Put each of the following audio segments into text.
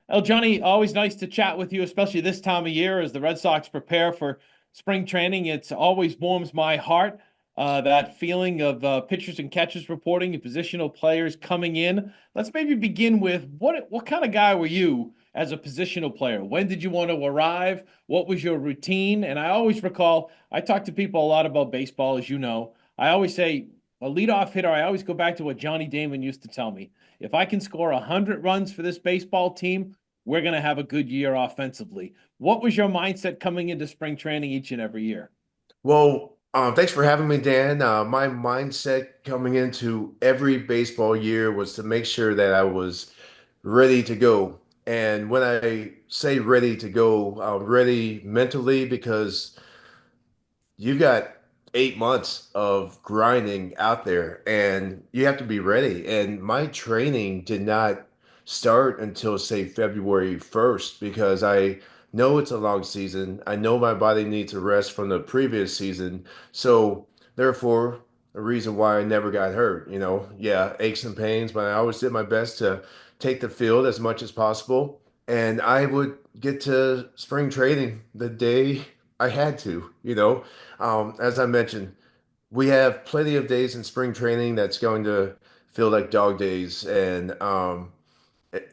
Well, Johnny, always nice to chat with you, especially this time of year as the Red Sox prepare for spring training. It's always warms my heart, that feeling of pitchers and catchers reporting and positional players coming in. Let's maybe begin with what kind of guy were you as a positional player? When did you want to arrive? What was your routine? And I always recall, I talk to people a lot about baseball, as you know. I always say a leadoff hitter, I always go back to what Johnny Damon used to tell me. If I can score 100 runs for this baseball team, we're going to have a good year offensively. What was your mindset coming into spring training each and every year? Well, thanks for having me, Dan. My mindset coming into every baseball year was to make sure that I was ready to go. And when I say ready to go, ready mentally because you've got 8 months of grinding out there and you have to be ready. And my training did not start until, say, February 1st because I know it's a long season. I know my body needs a rest from the previous season. So, therefore, a reason why I never got hurt. Yeah, aches and pains, but I always did my best to take the field as much as possible. And I would get to spring training the day I had to. As I mentioned, we have plenty of days in spring training that's going to feel like dog days, and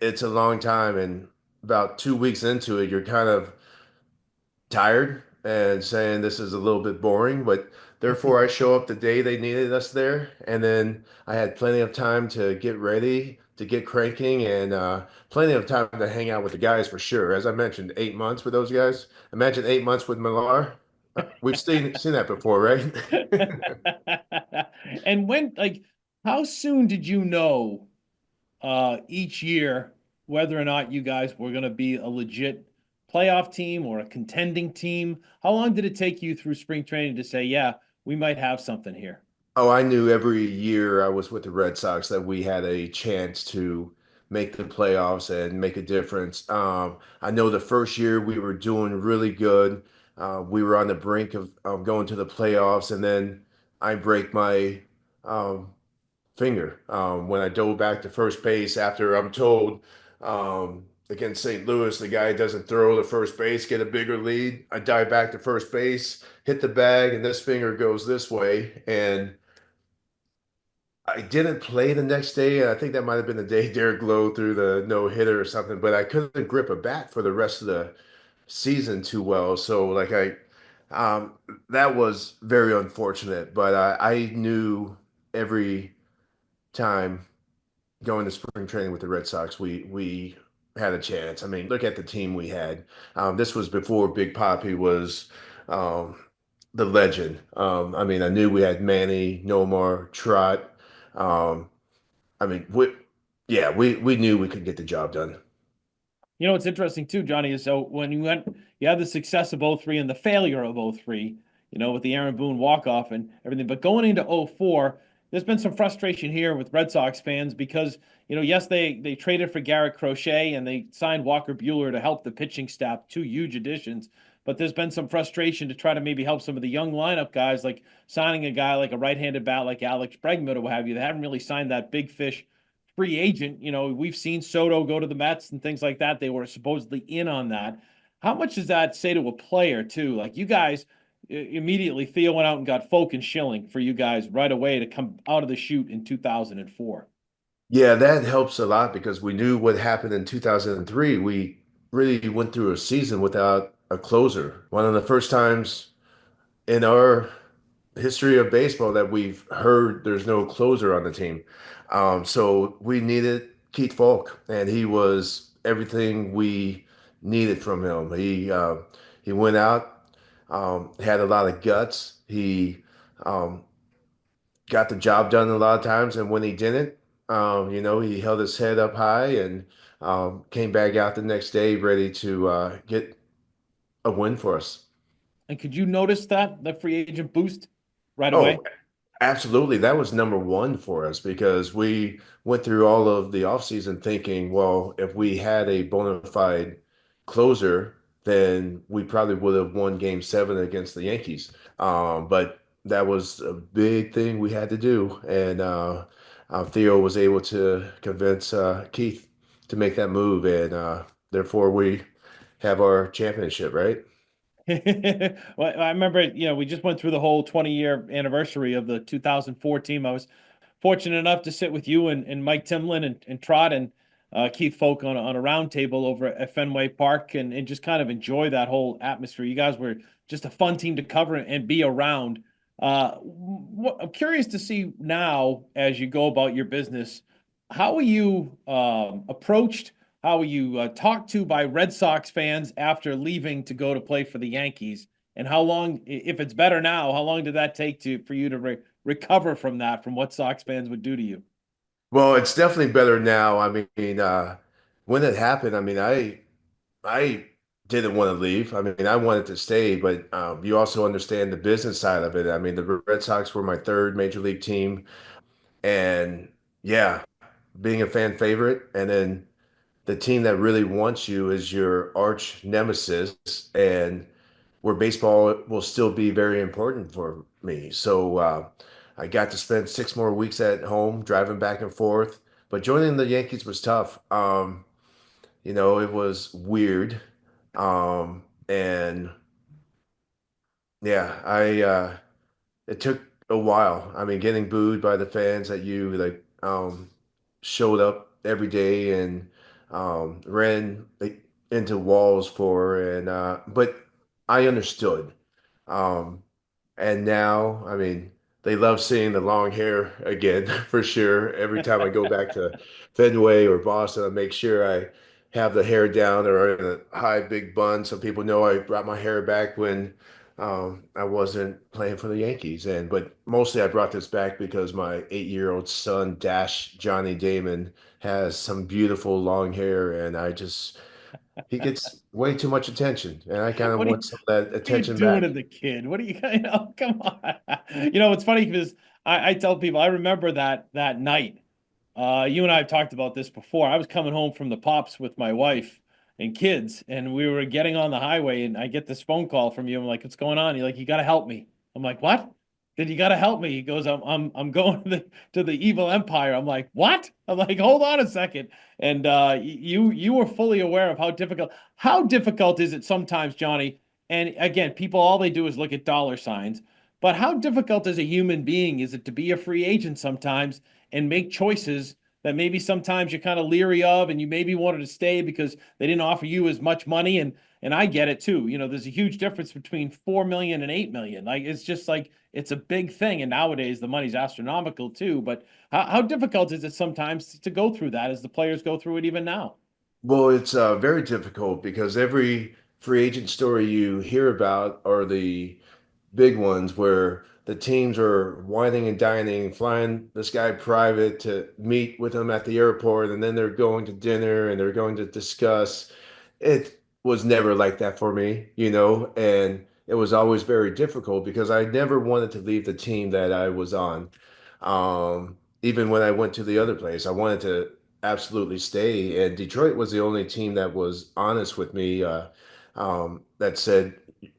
it's a long time. And about 2 weeks into it, you're kind of tired and saying this is a little bit boring, but therefore I show up the day they needed us there, and then I had plenty of time to get ready, to get cranking, and plenty of time to hang out with the guys for sure. As I mentioned, 8 months with those guys. Imagine 8 months with Millar. We've seen that before, right? And how soon did you know each year whether or not you guys were going to be a legit playoff team or a contending team? How long did it take you through spring training to say, yeah, we might have something here? Oh, I knew every year I was with the Red Sox that we had a chance to make the playoffs and make a difference. I know the first year we were doing really good. We were on the brink of going to the playoffs, and then I break my um, finger when I dove back to first base after I'm told against St. Louis, the guy doesn't throw to first base, get a bigger lead. I dive back to first base, hit the bag, and this finger goes this way. And I didn't play the next day. I think that might have been the day Derek Lowe threw the no hitter or something, but I couldn't grip a bat for the rest of the season too well. So um, that was very unfortunate. But I knew every time going to spring training with the Red Sox, we had a chance. I mean, look at the team we had. This was before Big Papi was um, the legend. I mean, I knew we had Manny, Nomar, Trot. Um, I mean, we knew we could get the job done. You know what's interesting too, Johnny, is so when you had the success of '03 and the failure of '03, with the Aaron Boone walk-off and everything. But going into '04, there's been some frustration here with Red Sox fans because, yes, they traded for Garrett Crochet and they signed Walker Buehler to help the pitching staff, two huge additions. But there's been some frustration to try to maybe help some of the young lineup guys, like signing a guy like a right-handed bat like Alex Bregman or what have you. They haven't really signed that big fish free agent. We've seen Soto go to the Mets and things like that. They were supposedly in on that. How much does that say to a player too? Like you guys immediately, Theo went out and got Folk and Schilling for you guys right away to come out of the chute in 2004. Yeah, that helps a lot because we knew what happened in 2003. We really went through a season without a closer. One of the first times in our history of baseball that we've heard there's no closer on the team. So we needed Keith Falk, and he was everything we needed from him. He went out, had a lot of guts. He um, got the job done a lot of times, and when he didn't, he held his head up high and came back out the next day ready to get a win for us. And could you notice that the free agent boost right away? Oh, absolutely. That was number one for us because we went through all of the offseason thinking, well, if we had a bona fide closer, then we probably would have won game 7 against the Yankees. But that was a big thing we had to do. And Theo was able to convince Keith to make that move. And therefore we have our championship, right? Well, I remember, we just went through the whole 20-year anniversary of the 2004 team. I was fortunate enough to sit with you and Mike Timlin and Trot and Keith Folk on a round table over at Fenway Park and just kind of enjoy that whole atmosphere. You guys were just a fun team to cover and be around. I'm curious to see now as you go about your business, how are you approached? How were you talked to by Red Sox fans after leaving to go to play for the Yankees? And how long, if it's better now, how long did that take for you to recover from that, from what Sox fans would do to you? Well, it's definitely better now. I mean, when it happened, I mean, I didn't want to leave. I mean, I wanted to stay, but you also understand the business side of it. I mean, the Red Sox were my third major league team, and yeah, being a fan favorite, and then the team that really wants you is your arch nemesis, and where baseball will still be very important for me. So I got to spend 6 more weeks at home driving back and forth. But joining the Yankees was tough. It was weird. And yeah, I it took a while. I mean, getting booed by the fans that you like showed up every day and ran like, into walls for, and but I understood. Um, and now, I mean, they love seeing the long hair again for sure. Every time I go back to Fenway or Boston, I make sure I have the hair down or in a high big bun so people know I brought my hair back when I wasn't playing for the Yankees. But mostly I brought this back because my 8-year-old son, Dash Johnny Damon, has some beautiful long hair, and he gets way too much attention, and I kind of What are you, want some of that what are you attention doing back. to the kid? What are you, come on. It's funny because I tell people, I remember that night. You and I have talked about this before. I was coming home from the pops with my wife and kids, and we were getting on the highway, and I get this phone call from you. I'm like, "What's going on?" You're like, "You got to help me." I'm like, "What?" Then you got to help me. He goes, "I'm going to the evil empire." I'm like, "What?" I'm like, "Hold on a second." And you were fully aware of how difficult is it sometimes, Johnny? And again, people all they do is look at dollar signs. But how difficult as a human being is it to be a free agent sometimes and make choices that maybe sometimes you're kind of leery of and you maybe wanted to stay because they didn't offer you as much money and I get it too. There's a huge difference between 4 million and 8 million. Like it's just like it's a big thing and nowadays the money's astronomical too, but how difficult is it sometimes to go through that as the players go through it even now? Well, it's very difficult because every free agent story you hear about are the big ones where the teams are whining and dining, flying this guy private to meet with him at the airport, and then they're going to dinner and they're going to discuss. It was never like that for me, and it was always very difficult because I never wanted to leave the team that I was on. Even when I went to the other place, I wanted to absolutely stay. And Detroit was the only team that was honest with me, that said,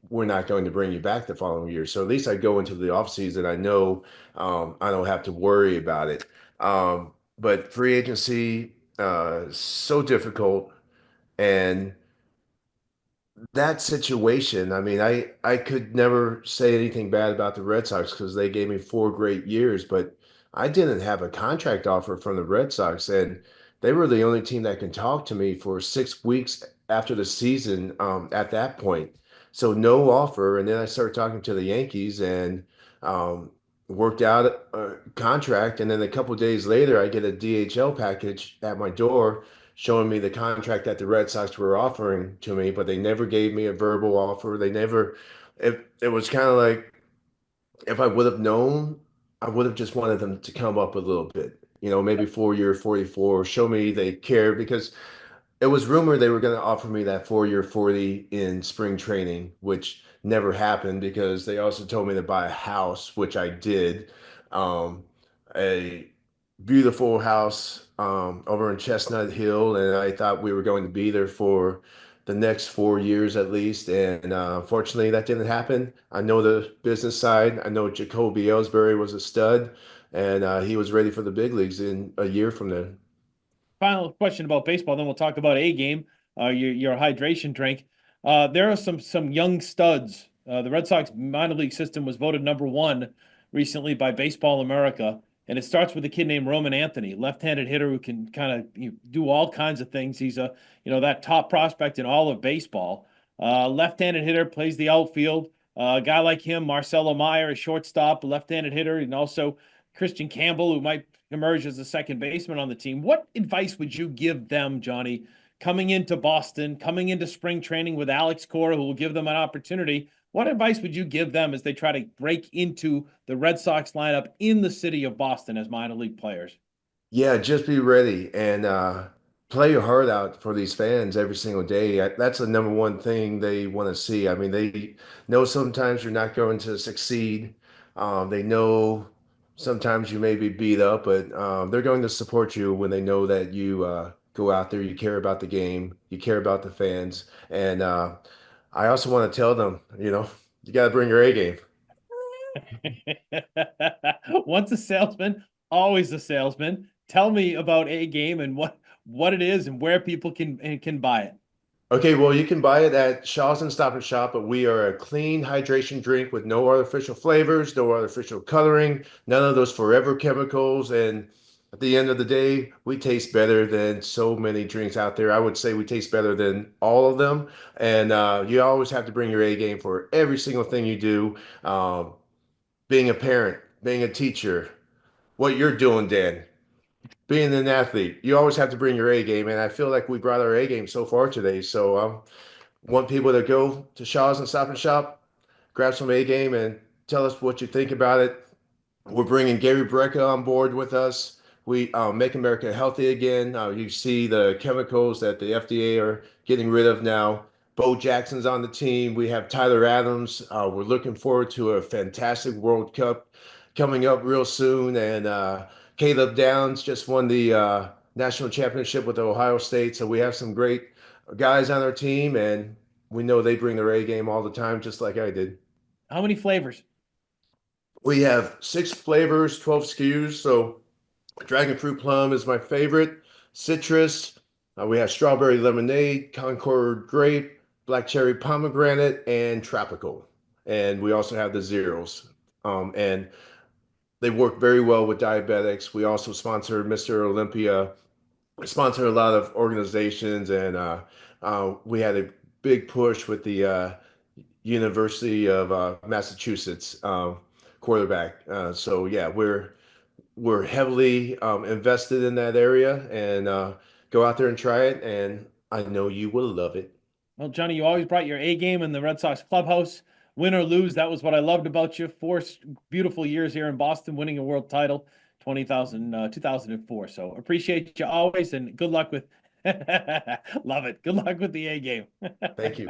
we're not going to bring you back the following year. So at least I go into the offseason. I know I don't have to worry about it. But free agency, so difficult. And that situation, I mean, I could never say anything bad about the Red Sox because they gave me 4 great years, but I didn't have a contract offer from the Red Sox, and they were the only team that can talk to me for 6 weeks after the season, at that point. So no offer, and then I started talking to the Yankees and um, worked out a contract, and then a couple days later, I get a DHL package at my door showing me the contract that the Red Sox were offering to me, but they never gave me a verbal offer. They never, it was kind of like if I would have known, I would have just wanted them to come up a little bit, maybe 4 year 44, show me they care because it was rumored they were going to offer me that 4 year 40 in spring training, which never happened because they also told me to buy a house, which I did. Um, a beautiful house over in Chestnut Hill, and I thought we were going to be there for the next 4 years at least. And unfortunately, that didn't happen. I know the business side. I know Jacoby Ellsbury was a stud, and he was ready for the big leagues in a year from then. Final question about baseball, then we'll talk about A game. your hydration drink. There are some young studs. The Red Sox minor league system was voted #1 recently by Baseball America, and it starts with a kid named Roman Anthony, left-handed hitter who can kind of do all kinds of things. He's that top prospect in all of baseball. Left-handed hitter, plays the outfield. A guy like him, Marcelo Meyer, a shortstop, a left-handed hitter, and also Christian Campbell, who might emerge as a second baseman on the team. What advice would you give them, Johnny, coming into Boston, coming into spring training with Alex Cora, who will give them an opportunity? What advice would you give them as they try to break into the Red Sox lineup in the city of Boston as minor league players? Yeah, just be ready and play your heart out for these fans every single day. That's the number one thing they want to see. I mean, they know sometimes you're not going to succeed. They know sometimes you may be beat up, but they're going to support you when they know that you go out there, you care about the game, you care about the fans. And I also want to tell them, you got to bring your A game. Once a salesman, always a salesman. Tell me about AGame and what it is and where people can buy it. Okay, well, you can buy it at Shaw's and Stop and Shop, but we are a clean hydration drink with no artificial flavors, no artificial coloring, none of those forever chemicals. And at the end of the day, we taste better than so many drinks out there. I would say we taste better than all of them. And you always have to bring your A game for every single thing you do. Being a parent, being a teacher, what you're doing, Dan, being an athlete, you always have to bring your A game. And I feel like we brought our A game so far today. So want people to go to Shaw's and Stop and Shop, grab some A game, and tell us what you think about it. We're bringing Gary Brecka on board with us. We make America healthy again. You see the chemicals that the FDA are getting rid of now. Bo Jackson's on the team. We have Tyler Adams. We're looking forward to a fantastic World Cup coming up real soon. And Caleb Downs just won the national championship with Ohio State. So we have some great guys on our team, and we know they bring their A game all the time, just like I did. How many flavors? We have 6 flavors, 12 SKUs. So dragon fruit plum is my favorite. Citrus. We have strawberry lemonade, Concord grape, black cherry pomegranate, and tropical. And we also have the zeros. And they work very well with diabetics. We also sponsor Mr. Olympia. We sponsor a lot of organizations, and we had a big push with the University of Massachusetts quarterback. So yeah, we're heavily invested in that area, and go out there and try it, and I know you will love it. Well, Johnny, you always brought your A game in the Red Sox clubhouse. Win or lose, that was what I loved about you. Four beautiful years here in Boston, winning a world title, 2004. So appreciate you always, and good luck with. Love it. Good luck with the A game. Thank you.